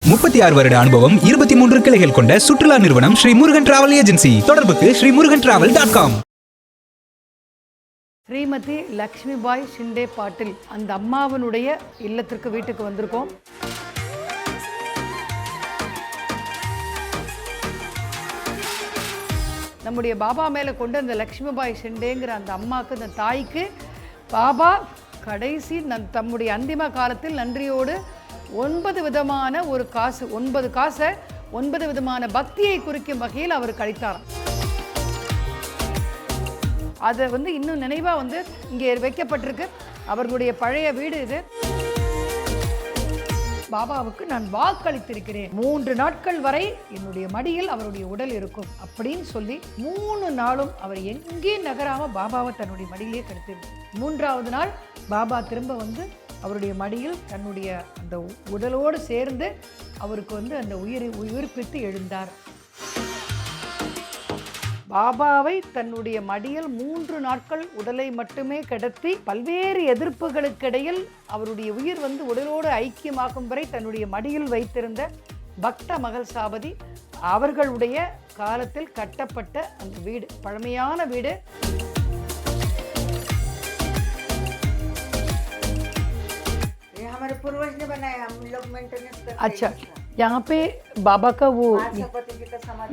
36 வருட அனுபவம், 23 கிளைகள் கொண்ட சுற்றுலா நிறுவனம் ஸ்ரீ முருகன் டிராவல் ஏஜென்சி. தொடர்புக்கு srimurugantravel.com. ஸ்ரீமதி லக்ஷ்மிபாய் ஷிண்டே பாட்டில் அந்த அம்மாவனுடைய இல்லத்திற்கு வீட்டுக்கு வந்திருக்கோம். நம்முடைய பாபா மேலே கொண்டு அந்த லக்ஷ்மிபாய் ஷிண்டேங்கிற அந்த அம்மாவுக்கு, அந்த தாய்க்கு பாபா கடைசி தம்முடைய அந்திம காலத்தில் நன்றியோடு 9 விதமான ஒரு காசு, 9 காசை 9 விதமான பக்தியை குறிக்கும் வகையில் அவர் கழித்தாராம். அதை இன்னும் நினைவாக இங்கே வைக்கப்பட்டிருக்கு. அவர்களுடைய பழைய வீடு இது. பாபாவுக்கு நான் வாக்களித்திருக்கிறேன், 3 நாட்கள் வரை என்னுடைய மடியில் அவருடைய உடல் இருக்கும் அப்படின்னு சொல்லி 3 நாளும் அவர் எங்கே நகராம பாபாவை தன்னுடைய மடியிலே கெடுத்திருந்தார். 3ஆவது நாள் பாபா திரும்ப அவருடைய மடியில் தன்னுடைய அந்த உடலோடு சேர்ந்து அவருக்கு அந்த உயிர்ப்பித்து எழுந்தார். பாபாவை தன்னுடைய மடியில் 3 நாட்கள் உடலை மட்டுமே கிடத்தி பல்வேறு எதிர்ப்புகளுக்கிடையில் அவருடைய உயிர் உடலோடு ஐக்கியமாகும் வரை தன்னுடைய மடியில் வைத்திருந்த பக்த மகள்சாபதி அவர்களுடைய காலத்தில் கட்டப்பட்ட அந்த வீடு, பழமையான வீடு. हमारे पूर्वज ने बनाया, हम लोग मेंटेनेंस करते हैं। अच्छा, यहाँ पे बाबा का वो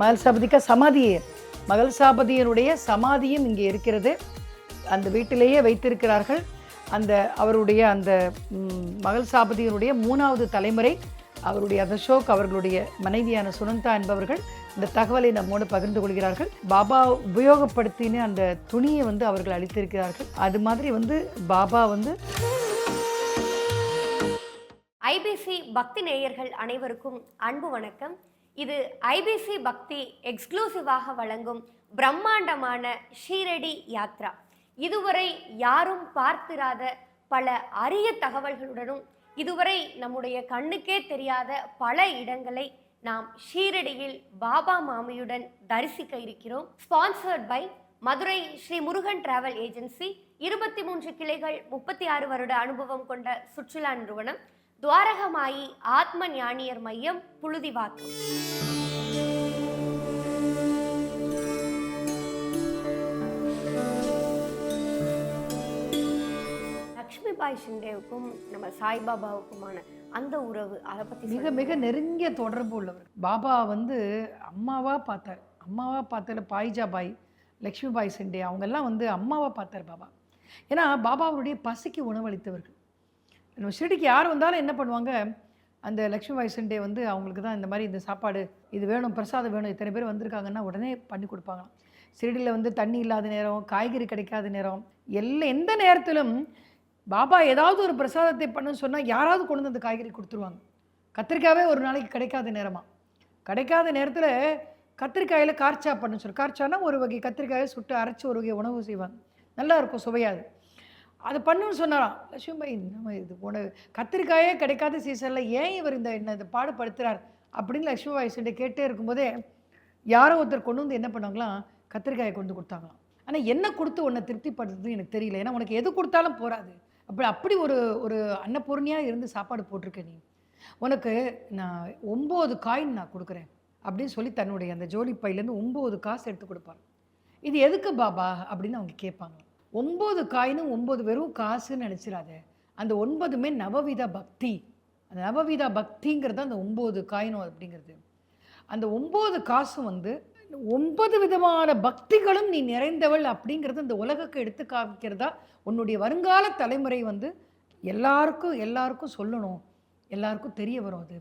மகள்சாபதி का समाधि है. மகள்சாபதியினுடைய சமாதியும் இங்கே இருக்கிறது. அந்த வீட்டிலேயே வைத்திருக்கிறார்கள். அவருடைய அந்த மகள்சாபதியினுடைய 3வது தலைமுறை அவருடைய அசோக், அவர்களுடைய மனைவியான சுனந்தா என்பவர்கள் இந்த தகவலை நம்மோடு பகிர்ந்து கொள்கிறார்கள். பாபா உபயோகப்படுத்தின அந்த துணியை அவர்கள் அளித்திருக்கிறார்கள். அது மாதிரி பாபா ஐபிசி பக்தி நேயர்கள் அனைவருக்கும் அன்பு வணக்கம். இது ஐபிசி பக்தி எக்ஸ்க்ளூசிவாக வழங்கும் பிரம்மாண்டமான ஷீரடி யாத்ரா. இதுவரை யாரும் பார்த்திராத பல அரிய தகவல்களுடனும் இதுவரை நம்முடைய கண்ணுக்கே தெரியாத பல இடங்களை நாம் ஷீரடியில் பாபா மாமியுடன் தரிசிக்க இருக்கிறோம். Sponsored by Madurai Sri Murugan travel agency, 23 கிளைகள், 36 வருட அனுபவம் கொண்ட சுற்றுலா நிறுவனம், துவாரகமாயி ஆத்ம ஞானியர் மையம், புழுதிவாக்கம். லக்ஷ்மிபாய் ஷிண்டேவுக்கும் நம்ம சாய்பாபாவுக்குமான அந்த உறவு, அதை பற்றி மிக மிக நெருங்கிய தொடர்பு உள்ளவர். பாபா அம்மாவாக பார்த்தார். அம்மாவாக பார்த்தார் பாய்ஜாபாய், லக்ஷ்மிபாய் ஷிண்டே அவங்கெல்லாம் அம்மாவாக பார்த்தார் பாபா. ஏன்னா பாபாவுடைய பசிக்கு உணவளித்தவர்கள். நம்ம ஷிரடிக்கு யார் வந்தாலும் என்ன பண்ணுவாங்க, அந்த லக்ஷ்மிபாய் ஷிண்டே அவங்களுக்கு தான் இந்த மாதிரி இந்த சாப்பாடு இது வேணும், பிரசாதம் வேணும், இத்தனை பேர் வந்திருக்காங்கன்னா உடனே பண்ணி கொடுப்பாங்களாம். ஷிரடியில் தண்ணி இல்லாத நேரம், காய்கறி கிடைக்காத நேரம், எந்த நேரத்திலும் பாபா ஏதாவது ஒரு பிரசாதத்தை பண்ணுன்னு சொன்னால் யாராவது கொண்டு அந்த காய்கறி கொடுத்துருவாங்க. கத்திரிக்காவே ஒரு நாளைக்கு கிடைக்காத கிடைக்காத நேரத்தில் கத்திரிக்காயில் கார்ச்சா பண்ணு சொல்லு. கார்ச்சானா ஒரு வகை கத்திரிக்காயை சுட்டு அரைச்சி ஒரு வகை உணவு செய்வாங்க, நல்லா இருக்கும், சுவையாது. அது பண்ணுன்னு சொன்னாராம். லட்சுமிபாய், நம்ம இது கத்திரிக்காயே கிடைக்காத சீசனில் ஏன் இவர் இந்த பாடுபடுத்துகிறார் அப்படின்னு லட்சுமிபாய் ஷிண்டே கேட்டே இருக்கும்போதே யாரோ ஒருத்தர் கொண்டு என்ன பண்ணாங்களாம், கத்திரிக்காயை கொண்டு கொடுத்தாங்களாம். ஆனால் என்ன கொடுத்து உன்னை திருப்திப்படுத்துறது எனக்கு தெரியல, ஏன்னா உனக்கு எது கொடுத்தாலும் போகாது. அப்படி ஒரு அன்னபூர்ணியாக இருந்து சாப்பாடு போட்டிருக்கேன், நீ உனக்கு நான் 9 காயின் நான் கொடுக்குறேன் அப்படின்னு சொல்லி தன்னுடைய அந்த ஜோலி பையிலேருந்து 9 காசு எடுத்து கொடுப்பாங்க. இது எதுக்கு பாபா அப்படின்னு அவங்க கேட்பாங்க. 9 காயினும் 9 வெறும் காசுன்னு நினச்சிடாத, அந்த 9மே நவவித பக்தி. அந்த நவவித பக்திங்கிறது அந்த 9 காயினும் அப்படிங்கிறது. அந்த 9 காசும் 9 விதமான பக்திகளும் நீ நிறைந்தவள் அப்படிங்கிறது இந்த உலகுக்கு எடுத்து காமிக்கிறதா உன்னுடைய வருங்கால தலைமுறை எல்லாருக்கும் சொல்லணும், எல்லாருக்கும் தெரிய வரும். அது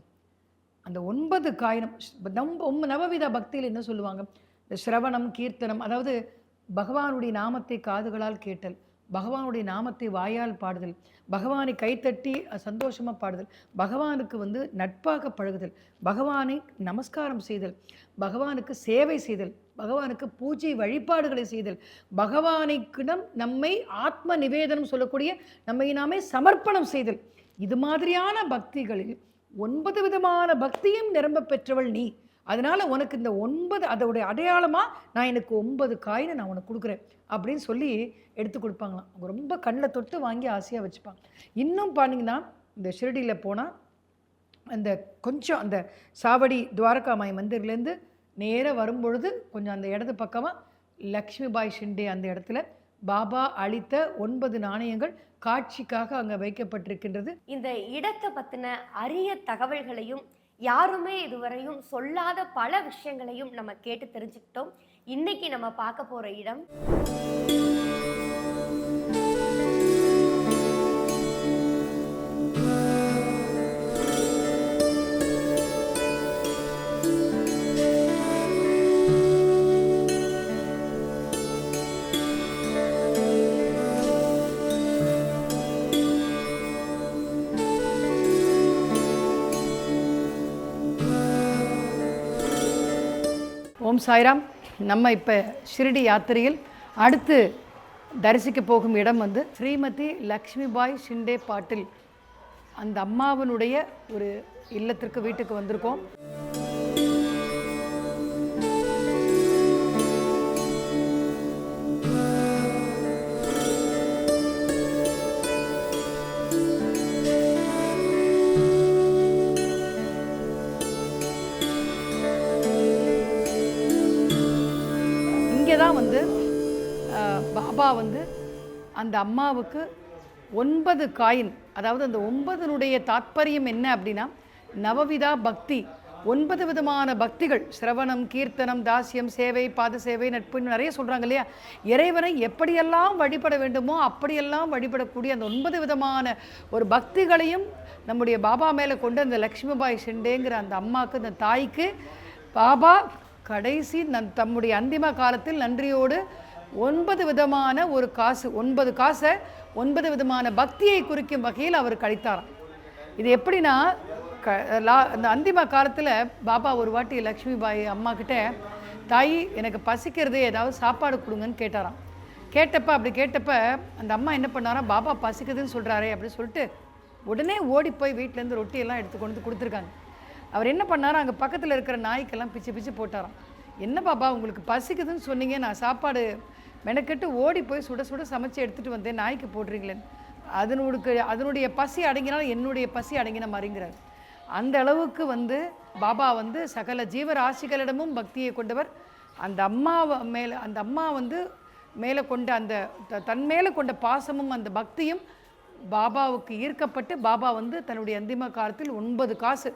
அந்த 9 காயினம் நவவித பக்தியில் என்ன சொல்லுவாங்க, இந்த ஸ்ரவணம், கீர்த்தனம், அதாவது பகவானுடைய நாமத்தை காதுகளால் கேட்டல், பகவானுடைய நாமத்தை வாயால் பாடுதல், பகவானை கைத்தட்டி சந்தோஷமாக பாடுதல், பகவானுக்கு நட்பாக பழகுதல், பகவானை நமஸ்காரம் செய்தல், பகவானுக்கு சேவை செய்தல், பகவானுக்கு பூஜை வழிபாடுகளை செய்தல், பகவானுக்கிடம் நம்மை ஆத்ம நிவேதனம் சொல்லக்கூடிய நம்மை நாமே சமர்ப்பணம் செய்தல். இது மாதிரியான பக்திகளில் 9 விதமான பக்தியும் நிரம்ப பெற்றவள் நீ. அதனால் உனக்கு இந்த 9 அதோடைய அடையாளமாக நான் எனக்கு 9 காயினை நான் உனக்கு கொடுக்குறேன் அப்படின்னு சொல்லி எடுத்து கொடுப்பாங்களாம். அவங்க ரொம்ப கண்ணில் தொட்டு வாங்கி ஆசையாக வச்சுப்பாங்க. இன்னும் பண்ணிங்கன்னா இந்த ஷிரடியில் போனால் அந்த கொஞ்சம் அந்த சாவடி துவாரகாமாய் மந்திர்லேருந்து நேராக வரும்பொழுது கொஞ்சம் அந்த இடது பக்கமாக லக்ஷ்மிபாய் ஷிண்டே அந்த இடத்துல பாபா அளித்த 9 நாணயங்கள் காட்சிக்காக அங்கே வைக்கப்பட்டிருக்கின்றது. இந்த இடத்தை பற்றின அரிய தகவல்களையும் யாருமே இதுவரையும் சொல்லாத பல விஷயங்களையும் நம்ம கேட்டு தெரிஞ்சுக்கிட்டோம். இன்னைக்கு நம்ம பார்க்க போகிற இடம் ஓம் சாய்ராம். நம்ம இப்போ ஷிரடி யாத்திரையில் அடுத்து தரிசிக்க போகும் இடம் வந்து ஸ்ரீமதி லக்ஷ்மிபாய் ஷிண்டே பாட்டில் அந்த அம்மாவனுடைய ஒரு இல்லத்திற்கு வீட்டுக்கு வந்திருக்கோம். இங்கே தான் வந்து பாபா வந்து அந்த அம்மாவுக்கு 9 காயின், அதாவது அந்த 9னுடைய தாத்பரியம் என்ன அப்படின்னா நவவிதா பக்தி, 9 விதமான பக்திகள், சிரவணம், கீர்த்தனம், தாசியம், சேவை, பாத சேவை, நட்பு, நிறைய சொல்கிறாங்க இல்லையா. இறைவனை எப்படியெல்லாம் வழிபட வேண்டுமோ அப்படியெல்லாம் வழிபடக்கூடிய அந்த 9 விதமான ஒரு பக்திகளையும் நம்முடைய பாபா மேலே கொண்டு அந்த லக்ஷ்மிபாய் ஷிண்டேங்கிற அந்த அம்மாவுக்கு, அந்த தாய்க்கு பாபா கடைசி தம்முடைய அந்திம காலத்தில் நன்றியோடு 9 விதமான ஒரு காசு, 9 காசை 9 விதமான பக்தியை குறிக்கும் வகையில் அவர் கழித்தாராம். இது எப்படின்னா அந்த அந்திம காலத்தில் பாபா ஒரு வாட்டி லக்ஷ்மிபாய் அம்மா கிட்ட, தாய் எனக்கு பசிக்கிறது, ஏதாவது சாப்பாடு கொடுங்கன்னு கேட்டாராம். அப்படி கேட்டப்ப அந்த அம்மா என்ன பண்ணாராம், பாபா பசிக்குதுன்னு சொல்கிறாரே அப்படின்னு சொல்லிட்டு உடனே ஓடி போய் வீட்டிலேருந்து ரொட்டியெல்லாம் எடுத்து கொண்டு வந்து கொடுத்துருக்காங்க. அவர் என்ன பண்ணார், அங்கே பக்கத்தில் இருக்கிற நாய்க்கெல்லாம் பிச்சு பிச்சு போட்டாராம். என்ன பாபா உங்களுக்கு பசிக்குதுன்னு சொன்னீங்க, நான் சாப்பாடு மெனக்கெட்டு ஓடி போய் சுட சுட சமைச்சு எடுத்துகிட்டு வந்தேன், நாய்க்கு போடுறீங்களேன்னு. அதனுடைய பசி அடங்கினாலும் என்னுடைய பசி அடங்கின மாதிரிங்கிறார். அந்த அளவுக்கு வந்து பாபா வந்து சகல ஜீவராசிகளிடமும் பக்தியை கொண்டவர். அந்த அம்மா வந்து மேலே கொண்ட அந்த தன் மேலே கொண்ட பாசமும் அந்த பக்தியும் பாபாவுக்கு ஈர்க்கப்பட்டு பாபா வந்து தன்னுடைய அந்திம காலத்தில் 9 காசு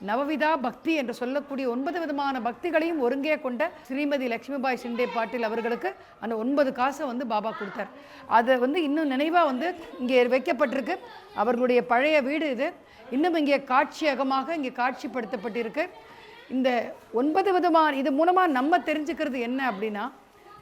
நவவிதா பக்தி என்று சொல்லக்கூடிய 9 விதமான பக்திகளையும் ஒருங்கே கொண்ட ஸ்ரீமதி லக்ஷ்மிபாய் ஷிண்டே பாட்டில் அவர்களுக்கு அந்த 9 காசை வந்து பாபா கொடுத்தார். அதை வந்து இன்னும் நினைவாக வந்து இங்கே வைக்கப்பட்டிருக்கு. அவர்களுடைய பழைய வீடு இது இன்னும் இங்கே காட்சியகமாக இங்கே காட்சிப்படுத்தப்பட்டிருக்கு. இந்த 9 விதமான இது மூலமாக நம்ம தெரிஞ்சுக்கிறது என்ன அப்படின்னா,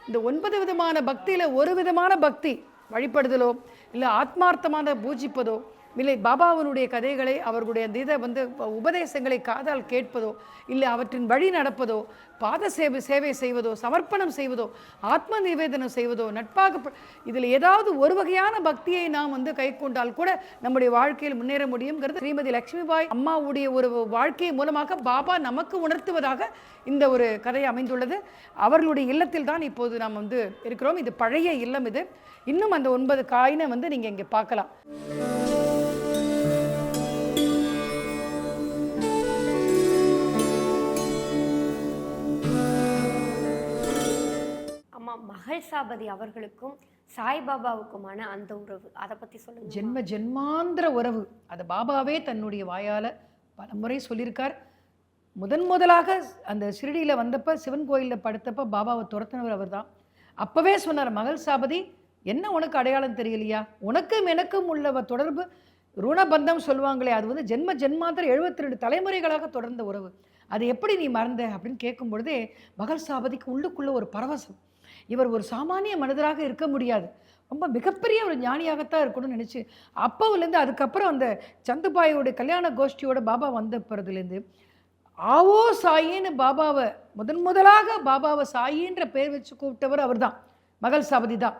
இந்த 9 விதமான பக்தியில் ஒரு விதமான பக்தி வழிபடுதலோ இல்லை ஆத்மார்த்தமான பூஜிப்பதோ இல்லை பாபாவனுடைய கதைகளை அவர்களுடைய அந்த இதை வந்து உபதேசங்களை காதால் கேட்பதோ இல்லை அவற்றின் வழி நடப்பதோ, பாத சேவை செய்வதோ, சமர்ப்பணம் செய்வதோ, ஆத்ம நிவேதனம் செய்வதோ, நட்பாக இதில் ஏதாவது ஒரு வகையான பக்தியை நாம் வந்து கை கொண்டால் கூட நம்முடைய வாழ்க்கையில் முன்னேற முடியுங்கிறது ஸ்ரீமதி லக்ஷ்மிபாய் அம்மாவுடைய ஒரு வாழ்க்கை மூலமாக பாபா நமக்கு உணர்த்துவதாக இந்த ஒரு கதை அமைந்துள்ளது. அவர்களுடைய இல்லத்தில் தான் இப்போது நாம் வந்து இருக்கிறோம். இது பழைய இல்லம். இது இன்னும் அந்த 9 காயினை வந்து நீங்கள் இங்கே பார்க்கலாம். மகள்சாபதி அவர்களுக்கும் சாய்பாபாவுக்குமான அந்த உறவு, அதை பற்றி சொல்லுங்க. ஜென்ம ஜென்மாந்திர உறவு. அதை பாபாவே தன்னுடைய வாயால் பல முறை சொல்லியிருக்கார். முதலாக அந்த ஷிரடியில் வந்தப்போ சிவன் கோயிலில் படுத்தப்போ பாபாவை துரத்தினவர் அவர் தான். அப்போவே சொன்னார், மகள்சாபதி என்ன உனக்கு அடையாளம் தெரியலையா, உனக்கும் எனக்கும் உள்ள தொடர்பு ருணபந்தம் சொல்லுவாங்களே, அது வந்து ஜென்ம ஜென்மாந்திர 72 தலைமுறைகளாக தொடர்ந்த உறவு, அது எப்படி நீ மறந்த அப்படின்னு கேட்கும் பொழுதே மகள்சாபதிக்கு உள்ளுக்குள்ள ஒரு பரவசம். இவர் ஒரு சாமானிய மனிதராக இருக்க முடியாது, ரொம்ப மிகப்பெரிய ஒரு ஞானியாகத்தான் இருக்கணும்னு நினச்சி அப்போவிலேருந்து அதுக்கப்புறம் அந்த சந்துபாயோட கல்யாண கோஷ்டியோட பாபா வந்த பிறதுலேருந்து ஆவோ சாயின்னு பாபாவை முதலாக பாபாவை சாயின்ற பேர் வச்சு கூப்பிட்டவர் அவர் தான், மகள்சாபதி தான்.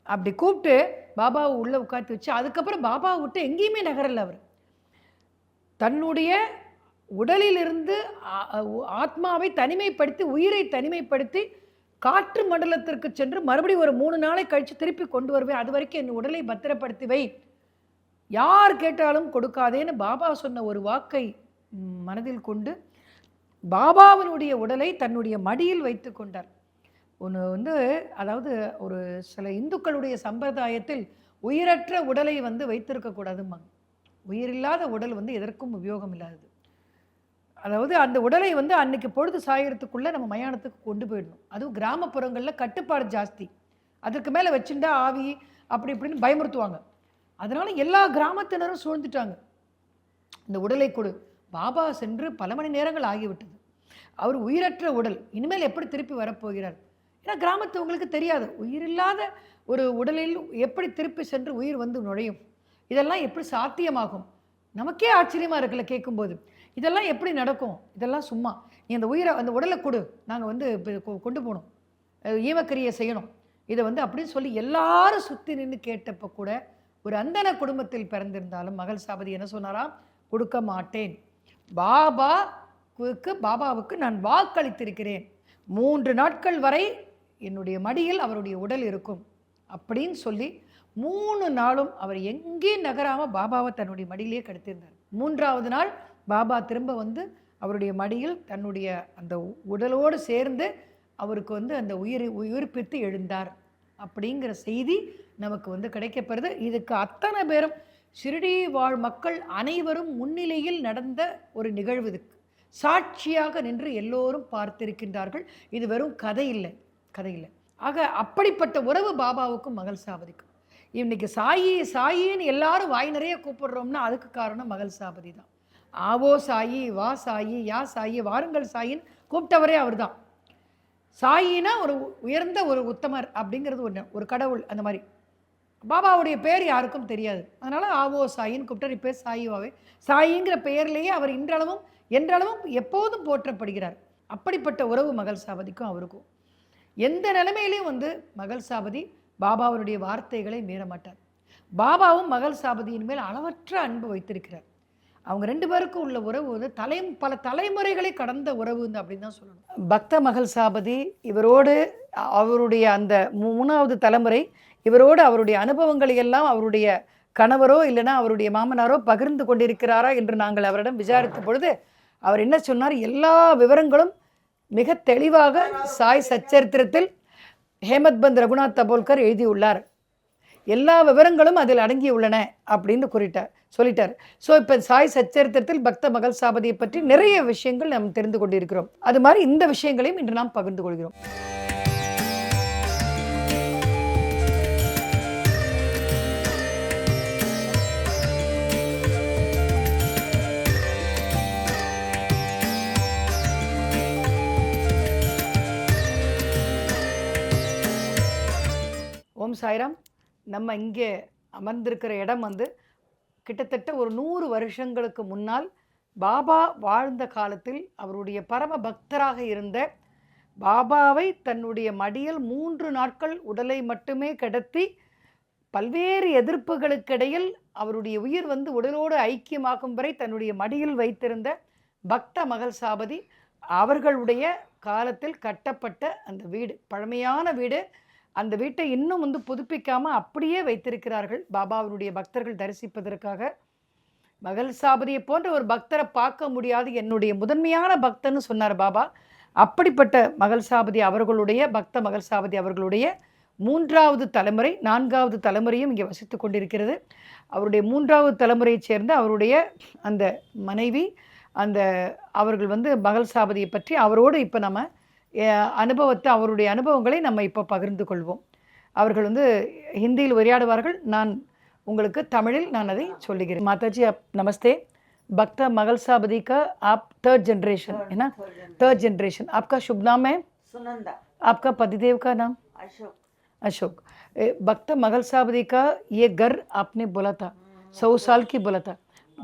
அப்படி கூப்பிட்டு பாபாவை உள்ளே உட்காந்து வச்சு அதுக்கப்புறம் பாபாவை விட்டு எங்கேயுமே நகரல. அவர் தன்னுடைய உடலிலிருந்து ஆத்மாவை தனிமைப்படுத்தி உயிரை தனிமைப்படுத்தி காற்று மண்டலத்திற்கு சென்று மறுபடியும் ஒரு 3 நாளை கழித்து திருப்பி கொண்டு வருவேன், அது வரைக்கும் என் உடலை பத்திரப்படுத்தி வை, யார் கேட்டாலும் கொடுக்காதேன்னு பாபா சொன்ன ஒரு வாக்கை மனதில் கொண்டு பாபாவினுடைய உடலை தன்னுடைய மடியில் வைத்து கொண்டார். ஒன்று வந்து அதாவது ஒரு சில இந்துக்களுடைய சம்பிரதாயத்தில் உயிரற்ற உடலை வந்து வைத்திருக்கக்கூடாதும்பாங்க. உயிரில்லாத உடல் வந்து எதற்கும் உபயோகம் இல்லாதது. அதாவது அந்த உடலை வந்து அன்னைக்கு பொழுது சாயறதுக்குள்ளே நம்ம மயானத்துக்கு கொண்டு போயிடணும். அதுவும் கிராமப்புறங்களில் கட்டுப்பாடு ஜாஸ்தி. அதற்கு மேலே வச்சுட்டா ஆவி அப்படி இப்படின்னு பயமுறுத்துவாங்க. அதனால எல்லா கிராமத்தினரும் சூழ்ந்துட்டாங்க. இந்த உடலை கொடு. பாபா சென்று பல மணி நேரங்கள் ஆகிவிட்டது. அவர் உயிரற்ற உடல் இனிமேல் எப்படி திருப்பி வரப்போகிறார்? ஏன்னா கிராமத்தவங்களுக்கு தெரியாது உயிரில்லாத ஒரு உடலில் எப்படி திருப்பி சென்று உயிர் வந்து நுழையும், இதெல்லாம் எப்படி சாத்தியமாகும்? நமக்கே ஆச்சரியமாக இருக்குல்ல கேட்கும்போது. இதெல்லாம் எப்படி நடக்கும்? இதெல்லாம் சும்மா நீ அந்த உயிரை அந்த உடலை கொடு, நாங்கள் வந்து கொண்டு போகணும், ஈமக்கிரியை செய்யணும், இதை வந்து அப்படின்னு சொல்லி எல்லாரும் சுற்றி நின்று கேட்டப்போ கூட ஒரு அந்தன குடும்பத்தில் பிறந்திருந்தாலும் மகள் சாபதி என்ன சொன்னாராம்? கொடுக்க மாட்டேன். பாபாவுக்கு நான் வாக்களித்திருக்கிறேன். 3 நாட்கள் வரை என்னுடைய மடியில் அவருடைய உடல் இருக்கும் அப்படின்னு சொல்லி 3 நாளும் அவர் எங்கேயும் நகராமல் பாபாவை தன்னுடைய மடியிலே கடத்தியிருந்தார். 3ஆவது நாள் பாபா திரும்ப வந்து அவருடைய மடியில் தன்னுடைய அந்த உடலோடு சேர்ந்து அவருக்கு வந்து அந்த உயிர்ப்பித்து எழுந்தார் அப்படிங்கிற செய்தி நமக்கு வந்து கிடைக்கப்பெறுது. இதுக்கு அத்தனை பேரும் ஷிரடி வாழ் மக்கள் அனைவரும் முன்னிலையில் நடந்த ஒரு நிகழ்வு. இதுக்கு சாட்சியாக நின்று எல்லோரும் பார்த்திருக்கின்றார்கள். இது வெறும் கதை இல்லை. ஆக அப்படிப்பட்ட உறவு பாபாவுக்கும் மகள் சாபதிக்கும். இன்னைக்கு சாயி சாயின்னு எல்லாரும் வாய் நிறைய கூப்பிடுறோம்னா அதுக்கு காரணம் மகள் சாபதி தான். ஆவோ சாயி, வா சாயி, யா சாயி, வாருங்கள் சாயின்னு கூப்பிட்டவரே அவர் தான். சாயினா ஒரு உயர்ந்த ஒரு உத்தமர் அப்படிங்கிறது ஒன்று, ஒரு கடவுள். அந்த மாதிரி பாபாவுடைய பேர் யாருக்கும் தெரியாது. அதனால் ஆவோ சாயின்னு கூப்பிட்டார். இப்போ சாயிவாவே சாயிங்கிற பெயர்லேயே அவர் என்றளவும் எப்போதும் போற்றப்படுகிறார். அப்படிப்பட்ட உறவு மகள் சாபதிக்கும் அவருக்கும். எந்த நிலைமையிலையும் வந்து மகள் சாபதி பாபாவுடைய வார்த்தைகளை மீற மாட்டார். பாபாவும் மகள் சாபதியின் மேல் அளவற்ற அன்பு வைத்திருக்கிறார். அவங்க 2 பேருக்கும் உள்ள உறவு வந்து பல தலைமுறைகளை கடந்த உறவு அப்படின்னு தான் சொல்லணும். பக்த மகள் சாபதி இவரோடு அவருடைய அந்த 3வது தலைமுறை இவரோடு அவருடைய அனுபவங்களை எல்லாம் அவருடைய கணவரோ இல்லைன்னா அவருடைய மாமனாரோ பகிர்ந்து கொண்டிருக்கிறாரா என்று நாங்கள் அவரிடம் விசாரித்த பொழுது அவர் என்ன சொன்னார்? எல்லா விவரங்களும் மிக தெளிவாக சாய் சச்சரித்திரத்தில் ஹேமத் பந்த் ரகுநாத் தபோல்கர் எழுதியுள்ளார். எல்லா விவரங்களும் அதில் அடங்கியுள்ளன அப்படின்னு சொல்லிட்டார். ஸோ இப்போ சாய் சச்சரித்திரத்தில் பக்த மகள் சாபதியை பற்றி நிறைய விஷயங்கள் நாம் தெரிந்து கொண்டிருக்கிறோம். அது மாதிரி இந்த விஷயங்களையும் இன்று நாம் பகிர்ந்து கொள்கிறோம். ஓம் சாய்ராம். நம்ம இங்கே அமர்ந்திருக்கிற இடம் வந்து கிட்டத்தட்ட ஒரு 100 வருஷங்களுக்கு முன்னால் பாபா வாழ்ந்த காலத்தில் அவருடைய பரம பக்தராக இருந்த பாபாவை தன்னுடைய மடியில் 3 நாட்கள் உடலை மட்டுமே கடத்தி பல்வேறு எதிர்ப்புகளுக்கிடையில் அவருடைய உயிர் வந்து உடலோடு ஐக்கியமாகும் வரை தன்னுடைய மடியில் வைத்திருந்த பக்த மகள் சாபதி அவர்களுடைய காலத்தில் கட்டப்பட்ட அந்த வீடு, பழமையான வீடு. அந்த வீட்டை இன்னும் வந்து புதுப்பிக்காமல் அப்படியே வைத்திருக்கிறார்கள் பாபாவுடைய பக்தர்கள் தரிசிப்பதற்காக. மகள் சாபதியை போன்ற ஒரு பக்தரை பார்க்க முடியாது, என்னுடைய முதன்மையான பக்தன்னு சொன்னார் பாபா. அப்படிப்பட்ட மகள் சாபதி அவர்களுடைய பக்த மகள் சாபதி அவர்களுடைய 3வது தலைமுறை 4வது தலைமுறையும் இங்கே வசித்து கொண்டிருக்கிறது. அவருடைய 3வது தலைமுறையைச் சேர்ந்த அவருடைய அந்த மனைவி அவர்கள் வந்து மகள் சாபதியை பற்றி அவரோடு இப்போ நம்ம அவருடைய அனுபவங்களை நம்ம இப்போ பகிர்ந்து கொள்வோம். அவர்கள் வந்து ஹிந்தியில் உரையாடுவார்கள். நான் உங்களுக்கு தமிழில் நான் அதை சொல்லுகிறேன். माताजी आप नमस्ते. भक्त मगल साबदी का आप 3rd जनरेशन है ना? 3rd generation. आपका शुभ नाम है? सुनंदा. आपका पतिदेव का नाम? अशोक. भक्त मगल साबदी का ये घर आपने बोला था 100 साल की बोला था.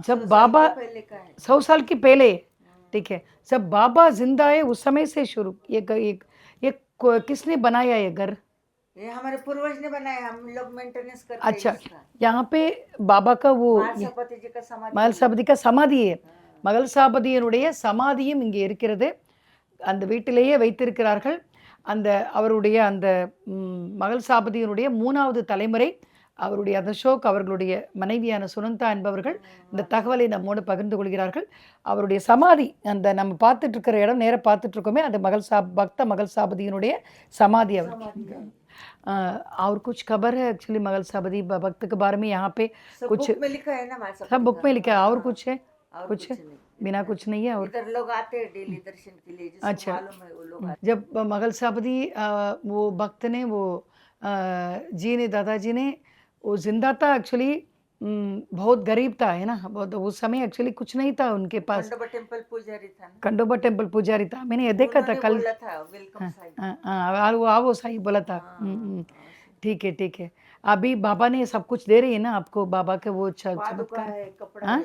जब बाबा 100 साल की पहले, ठीक है, जब बाबा जिंदा है उस समय से शुरू ये किसने बनाया ये घर? ये हमारे पूर्वज ने बनाया, हम लोग मेंटेनेंस करते हैं. अच्छा, यहाँ पे बाबा का वो மகள்சாபதி जी का समाधि, மகள் சாபதிக்கா சமாதி, மகள் சாபதியினுடைய சமாதியும் இங்கே இருக்கிறது. அந்த வீட்டிலேயே வைத்திருக்கிறார்கள். அவருடைய அந்த மகள் சாபதியினுடைய 3வது தலைமுறை அவருடைய அசோக் அவர்களுடைய மனைவியான சுனந்தா என்பவர்கள் இந்த தகவலை நம்மோடு பகிர்ந்து கொள்கிறார்கள். அவருடைய சமாதி அந்த நம்ம பார்த்துட்டு இருக்கிற இடம் நேராக பார்த்துட்டு இருக்கோமே, அந்த பக்த மகள் சாபதியினுடைய சமாதி அவருக்கு. और कुछ खबर है एक्चुअली मगल साबदी भक्त के बारे में यहाँ पे कुछ बुक में लिखा है ना हमारे सब बुक में लिखा है, और कुछ है? और कुछ है? नहीं। बिना कुछ नहीं है। और इधर लोग आते हैं डेली दर्शन के लिए, जिसको अच्छा। मालूम है वो लोग आते जब मगल साबदी वो भक्त ने वो जी ने दादाजी ने वो जिंदा था एक्चुअली, बहुत गरीब था है ना, बहुत उस समय एक्चुअली कुछ नहीं था उनके हैं। पास। खंडोबा टेम्पल पुजारी था ना, खंडोबा टेम्पल पुजारी था, मैंने ये देखा था उन्होंने कल। बोला था वेलकम साईं। वो सही बोला था। ठीक है ठीक है। अभी बाबा ने सब कुछ दे रही है ना आपको, बाबा के वो पादुका चमत्कार। है, कपड़ा हाँ? है,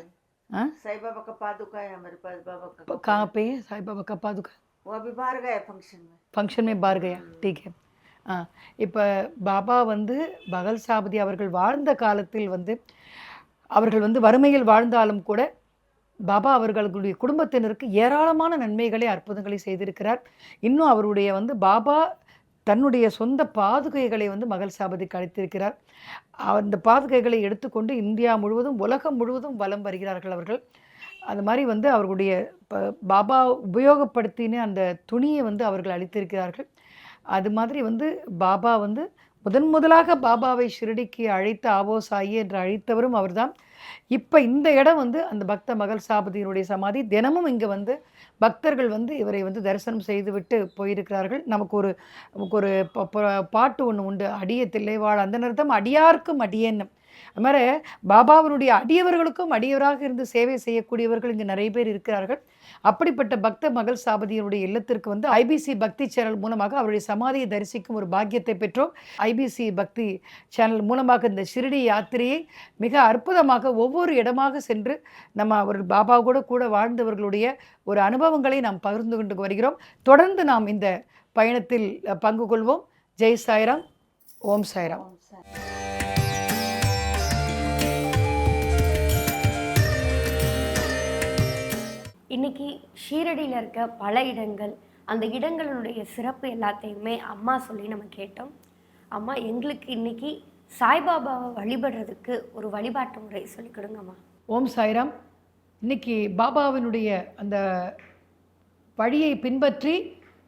हाँ? साईं बाबा का पादुका है हमारे पास, बाबा का कपड़ा कहाँ है। पे है साईं बाबा का पादुका? वो अभी बाहर गए फंक्शन में। ஃபங்க்ஷன் மே பார் கயா. ठीक है. இப்போ பாபா வந்து பகல் சாபதி அவர்கள் வாழ்ந்த காலத்தில் வந்து அவர்கள் வந்து வறுமையில் வாழ்ந்தாலும் கூட பாபா அவர்களுடைய குடும்பத்தினருக்கு ஏராளமான நன்மைகளை அற்புதங்களை செய்திருக்கிறார். இன்னும் அவருடைய வந்து பாபா தன்னுடைய சொந்த பாதுகைகளை வந்து மகள் சாபதிக்கு அளித்திருக்கிறார். அந்த பாதுகைகளை எடுத்துக்கொண்டு இந்தியா முழுவதும் உலகம் முழுவதும் வலம் வருகிறார்கள் அவர்கள். அந்த மாதிரி வந்து அவர்களுடைய பாபா உபயோகப்படுத்தின அந்த துணியை வந்து அவர்கள் அளித்திருக்கிறார்கள். அது மாதிரி வந்து பாபா வந்து முதலாக பாபாவை ஷிரடிக்கு அழைத்த ஆவோ சாயி என்று அழைத்தவரும் அவர்தான். இப்போ இந்த இடம் வந்து அந்த பக்த மகள் சாபதியினுடைய சமாதி. தினமும் இங்கே வந்து பக்தர்கள் வந்து இவரை வந்து தரிசனம் செய்துவிட்டு போயிருக்கிறார்கள். நமக்கு ஒரு பாட்டு ஒன்று உண்டு, அடிய தில்லைவாழ் அந்த நிறுத்தம் அடியார்க்கும் அடியேன்னம். அது மாதிரி பாபாவினுடைய அடியவர்களுக்கும் அடியவராக இருந்து சேவை செய்யக்கூடியவர்கள் இங்கே நிறைய பேர் இருக்கிறார்கள். அப்படிப்பட்ட பக்த மகள் சாபதியினுடைய இல்லத்திற்கு வந்து ஐபிசி பக்தி சேனல் மூலமாக அவருடைய சமாதியை தரிசிக்கும் ஒரு பாக்கியத்தை பெற்றோம். ஐபிசி பக்தி சேனல் மூலமாக இந்த ஷிரடி யாத்திரையை மிக அற்புதமாக ஒவ்வொரு இடமாக சென்று நம்ம அவர் பாபா கூட வாழ்ந்தவர்களுடைய ஒரு அனுபவங்களை நாம் பகிர்ந்து கொண்டு வருகிறோம். தொடர்ந்து நாம் இந்த பயணத்தில் பங்கு கொள்வோம். ஜெய் சாய்ராம், ஓம் சாய்ராம். இன்னைக்கு ஷீரடியில் இருக்க பல இடங்கள், அந்த இடங்களுடைய சிறப்பு எல்லாத்தையுமே அம்மா சொல்லி நம்ம கேட்டோம். அம்மா, எங்களுக்கு இன்னைக்கு சாய்பாபாவை வழிபடுறதுக்கு ஒரு வழிபாட்டு முறை சொல்லிக் கொடுங்கம்மா. ஓம் சாய்ராம். இன்னைக்கு பாபாவினுடைய அந்த வழியை பின்பற்றி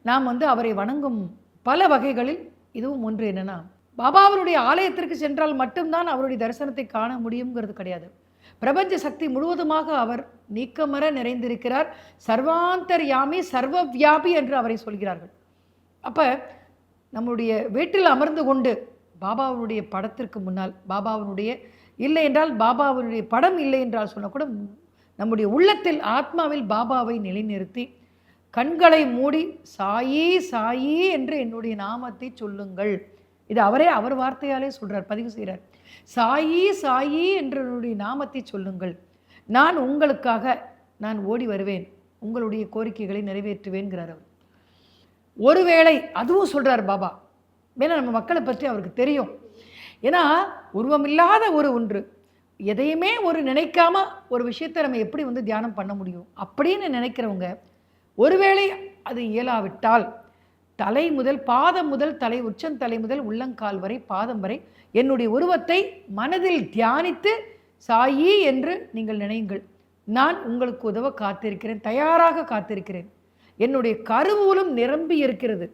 நாம் வந்து அவரை வணங்கும் பல வகைகளில் இதுவும் ஒன்று. என்னென்னா, பாபாவினுடைய ஆலயத்திற்கு சென்றால் மட்டும்தான் அவருடைய தரிசனத்தை காண முடியுங்கிறது கிடையாது. பிரபஞ்ச சக்தி முழுவதுமாக அவர் நீக்கமர நிறைந்திருக்கிறார். சர்வாந்தர்யாமி சர்வவியாபி என்று அவரை சொல்கிறார்கள். அப்போ நம்முடைய வீட்டில் அமர்ந்து கொண்டு பாபாவினுடைய படத்திற்கு முன்னால் பாபாவினுடைய இல்லை என்றால் பாபாவினுடைய படம் இல்லை என்றால் சொன்னால் கூட நம்முடைய உள்ளத்தில் ஆத்மாவில் பாபாவை நிலைநிறுத்தி கண்களை மூடி சாயி சாயி என்று என்னுடைய நாமத்தை சொல்லுங்கள். இது அவர் வார்த்தையாலே சொல்கிறார், பதிவு செய்கிறார். சாயி சாயி என்ற என்னுடைய நாமத்தை சொல்லுங்கள், நான் உங்களுக்காக நான் ஓடி வருவேன், உங்களுடைய கோரிக்கைகளை நிறைவேற்றுவேன்கிறார் அவர். ஒருவேளை அதுவும் சொல்கிறார் பாபா. ஏன்னா நம்ம மக்களை பற்றி அவருக்கு தெரியும். ஏன்னா உருவமில்லாத ஒன்று எதையுமே நினைக்காம ஒரு விஷயத்தை நம்ம எப்படி வந்து தியானம் பண்ண முடியும் அப்படின்னு நினைக்கிறவங்க, ஒருவேளை அது இயலாவிட்டால் தலை முதல் பாதம் முதல் தலை உச்சந்தலை முதல் உள்ளங்கால் வரை பாதம் வரை என்னுடைய உருவத்தை மனதில் தியானித்து சாயி என்று நீங்கள் நினையுங்கள். நான் உங்களுக்கு உதவ காத்திருக்கிறேன், தயாராக காத்திருக்கிறேன். என்னுடைய கருவூலம் நிரம்பி இருக்கிறது.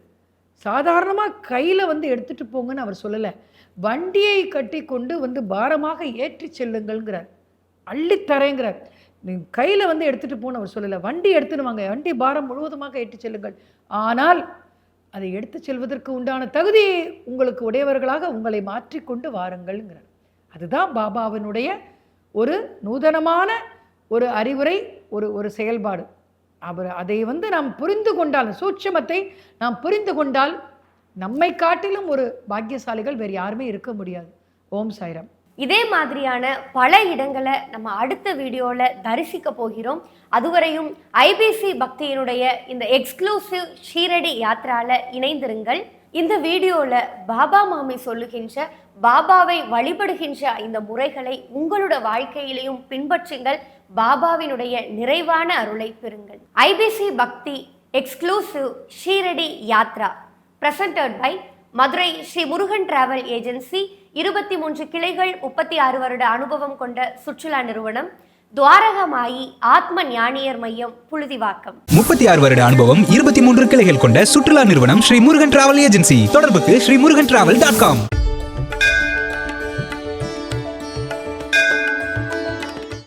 சாதாரணமாக கையில் வந்து எடுத்துகிட்டு போங்கன்னு அவர் சொல்லலை, வண்டியை கட்டி கொண்டு வந்து பாரமாக ஏற்றி செல்லுங்கள்ங்கிறார், அள்ளித்தரேங்கிறார். நீங்கள் கையில் வந்து எடுத்துகிட்டு போன்னு அவர் சொல்லலை, வண்டி எடுத்துன்னு வாங்க, வண்டி பாரம் முழுவதுமாக ஏற்றி செல்லுங்கள். ஆனால் அதை எடுத்து செல்வதற்கு உண்டான தகுதியை உங்களுக்கு உடையவர்களாக உங்களை மாற்றிக்கொண்டு வாருங்கள்ங்கிறார். அதுதான் பாபாவினுடைய ஒரு நூதனமான ஒரு அறிவுரை, ஒரு செயல்பாடு. அவர் அதை வந்து நாம் புரிந்து கொண்டால், சூட்சமத்தை நாம் புரிந்து கொண்டால் நம்மை காட்டிலும் ஒரு பாக்கியசாலிகள் வேறு யாருமே இருக்க முடியாது. ஓம் சாய்ராம். இதே மாதிரியான பல இடங்களை நம்ம அடுத்த வீடியோவில் தரிசிக்க போகிறோம். அதுவரையும் ஐபிசி பக்தியினுடைய இந்த எக்ஸ்க்ளூசிவ் ஷீரடி யாத்திரால இணைந்திருங்கள். இந்த வீடியோவில் பாபா மாமி சொல்லுகின்ற பாபாவை வழிபடுகின்ற இந்த முறைகளை உங்களோட வாழ்க்கையிலையும் பின்பற்றுங்கள். பாபாவினுடைய நிறைவான அருளை பெறுங்கள். IBC Bhakti exclusive Shirdi Yatra presented by Madurai Sri Murugan travel agency 23 கிளைகள் 36 வருட அனுபவம் கொண்ட சுற்றுலா நிறுவனம். துவாரகமாயி ஆத்ம ஞானியர் மையம் புழுதிவாக்கம். 36 வருட அனுபவம் 23 கிளைகள் கொண்ட சுற்றுலா நிறுவனம் ஸ்ரீ முருகன் டிராவல் ஏஜென்சி. தொடர்புக்கு ஸ்ரீமுருகன்டிராவல்.com.